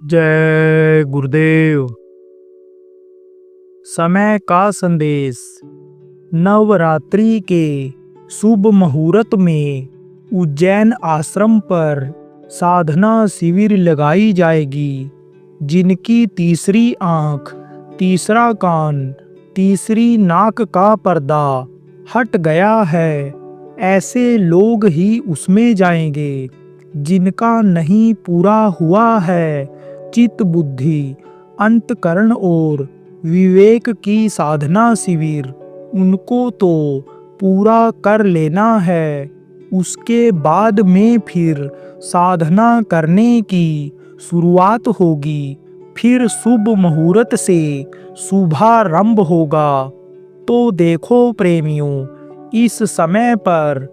जय गुरुदेव। समय का संदेश। नवरात्रि के शुभ मुहूर्त में उज्जैन आश्रम पर साधना शिविर लगाई जाएगी। जिनकी तीसरी आंख, तीसरा कान, तीसरी नाक का पर्दा हट गया है, ऐसे लोग ही उसमें जाएंगे। जिनका नहीं पूरा हुआ है चित्त बुद्धि, अंतकरण और विवेक की साधना शिविर, उनको तो पूरा कर लेना है। उसके बाद में फिर साधना करने की शुरुआत होगी। फिर शुभ मुहूर्त से शुभारंभ होगा। तो देखो प्रेमियों, इस समय पर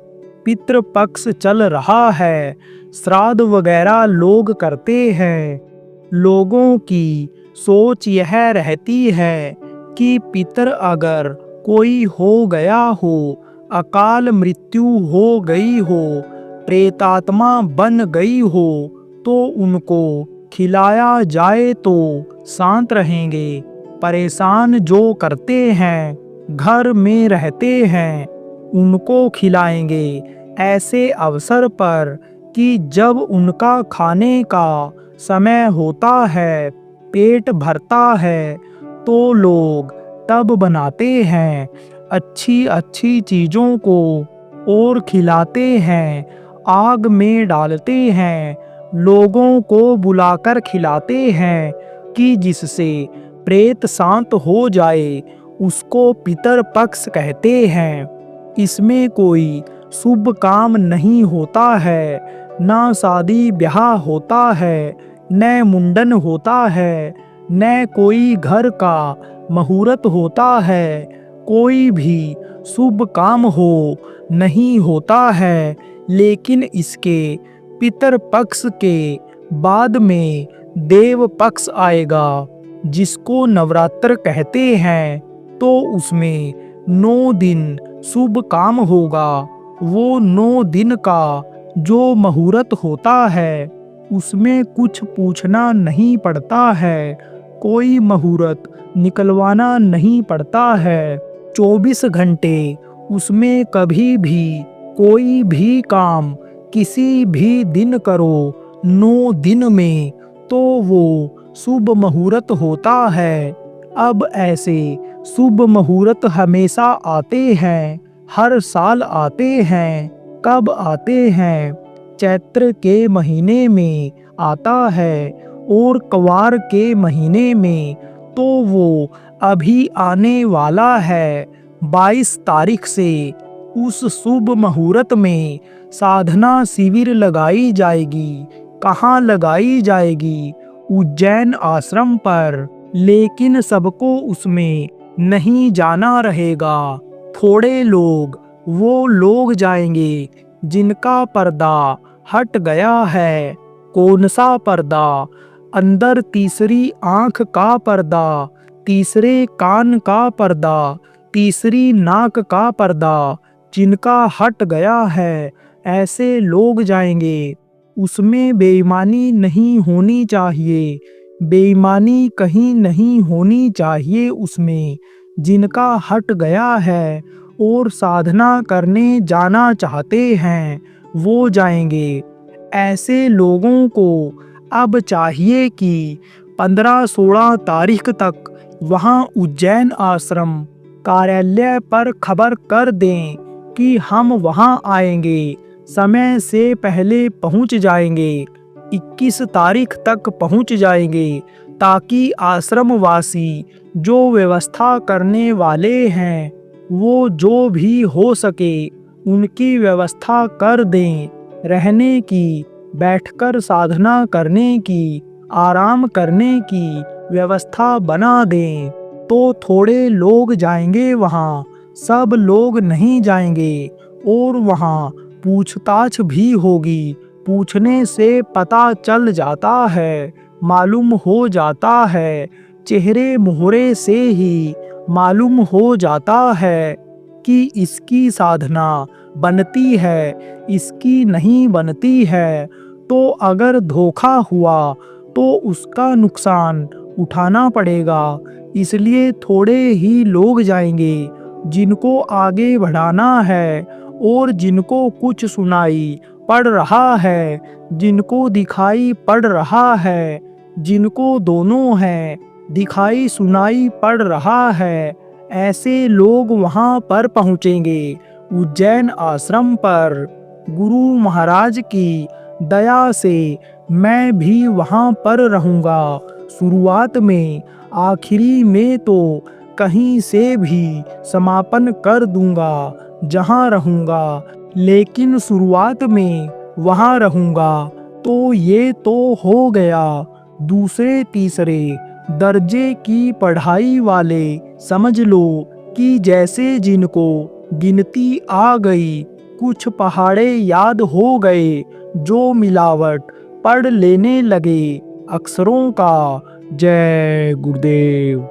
पितृपक्ष चल रहा है। श्राद्ध वगैरह लोग करते हैं। लोगों की सोच यह रहती है कि पितर अगर कोई हो गया हो, अकाल मृत्यु हो गई हो, प्रेतात्मा बन गई हो, तो उनको खिलाया जाए तो शांत रहेंगे। परेशान जो करते हैं, घर में रहते हैं, उनको खिलाएंगे। ऐसे अवसर पर कि जब उनका खाने का समय होता है, पेट भरता है, तो लोग तब बनाते हैं, अच्छी अच्छी चीज़ों को और खिलाते हैं, आग में डालते हैं, लोगों को बुलाकर खिलाते हैं कि जिससे प्रेत शांत हो जाए। उसको पितर पक्ष कहते हैं। इसमें कोई शुभ काम नहीं होता है, ना शादी ब्याह होता है, न मुंडन होता है, न कोई घर का मुहूर्त होता है, कोई भी शुभ काम हो नहीं होता है। लेकिन इसके पितर पक्ष के बाद में देव पक्ष आएगा, जिसको नवरात्र कहते हैं। तो उसमें 9 दिन शुभ काम होगा। वो 9 दिन का जो मुहूर्त होता है, उसमें कुछ पूछना नहीं पड़ता है, कोई मुहूर्त निकलवाना नहीं पड़ता है। 24 घंटे उसमें कभी भी कोई भी काम किसी भी दिन करो, 9 दिन में, तो वो शुभ मुहूर्त होता है। अब ऐसे शुभ मुहूर्त हमेशा आते हैं, हर साल आते हैं। कब आते हैं? चैत्र के महीने में आता है, और क्वार के महीने में। तो वो अभी आने वाला है। 22 तारीख से उस शुभ मुहूर्त में साधना शिविर लगाई जाएगी। कहाँ लगाई जाएगी? उज्जैन आश्रम पर। लेकिन सबको उसमें नहीं जाना रहेगा। थोड़े लोग, वो लोग जाएंगे जिनका पर्दा हट गया है। कौन सा पर्दा? अंदर तीसरी आंख का पर्दा, तीसरे कान का पर्दा, तीसरी नाक का पर्दा, जिनका हट गया है, ऐसे लोग जाएंगे। उसमें बेईमानी नहीं होनी चाहिए। बेईमानी कहीं नहीं होनी चाहिए उसमें। जिनका हट गया है और साधना करने जाना चाहते हैं, वो जाएंगे। ऐसे लोगों को अब चाहिए कि 15-16 तारीख तक वहाँ उज्जैन आश्रम कार्यालय पर खबर कर दें कि हम वहाँ आएंगे। समय से पहले पहुँच जाएंगे। 21 तारीख तक पहुँच जाएंगे, ताकि आश्रमवासी जो व्यवस्था करने वाले हैं, वो जो भी हो सके उनकी व्यवस्था कर दें। रहने की, बैठकर साधना करने की, आराम करने की व्यवस्था बना दें। तो थोड़े लोग जाएंगे वहाँ, सब लोग नहीं जाएंगे। और वहाँ पूछताछ भी होगी। पूछने से पता चल जाता है, मालूम हो जाता है, चेहरे मोहरे से ही मालूम हो जाता है कि इसकी साधना बनती है, इसकी नहीं बनती है। तो अगर धोखा हुआ तो उसका नुकसान उठाना पड़ेगा। इसलिए थोड़े ही लोग जाएंगे जिनको आगे बढ़ाना है, और जिनको कुछ सुनाई पड़ रहा है, जिनको दिखाई पड़ रहा है, जिनको दोनों है, दिखाई सुनाई पड़ रहा है, ऐसे लोग वहां पर पहुंचेंगे उज्जैन आश्रम पर। गुरु महाराज की दया से मैं भी वहां पर रहूंगा। शुरुआत में, आखिरी में तो कहीं से भी समापन कर दूंगा जहां रहूंगा, लेकिन शुरुआत में वहां रहूंगा। तो ये तो हो गया। दूसरे तीसरे दर्जे की पढ़ाई वाले समझ लो कि जैसे जिनको गिनती आ गई, कुछ पहाड़े याद हो गए, जो मिलावट पढ़ लेने लगे अक्षरों का। जय गुरुदेव।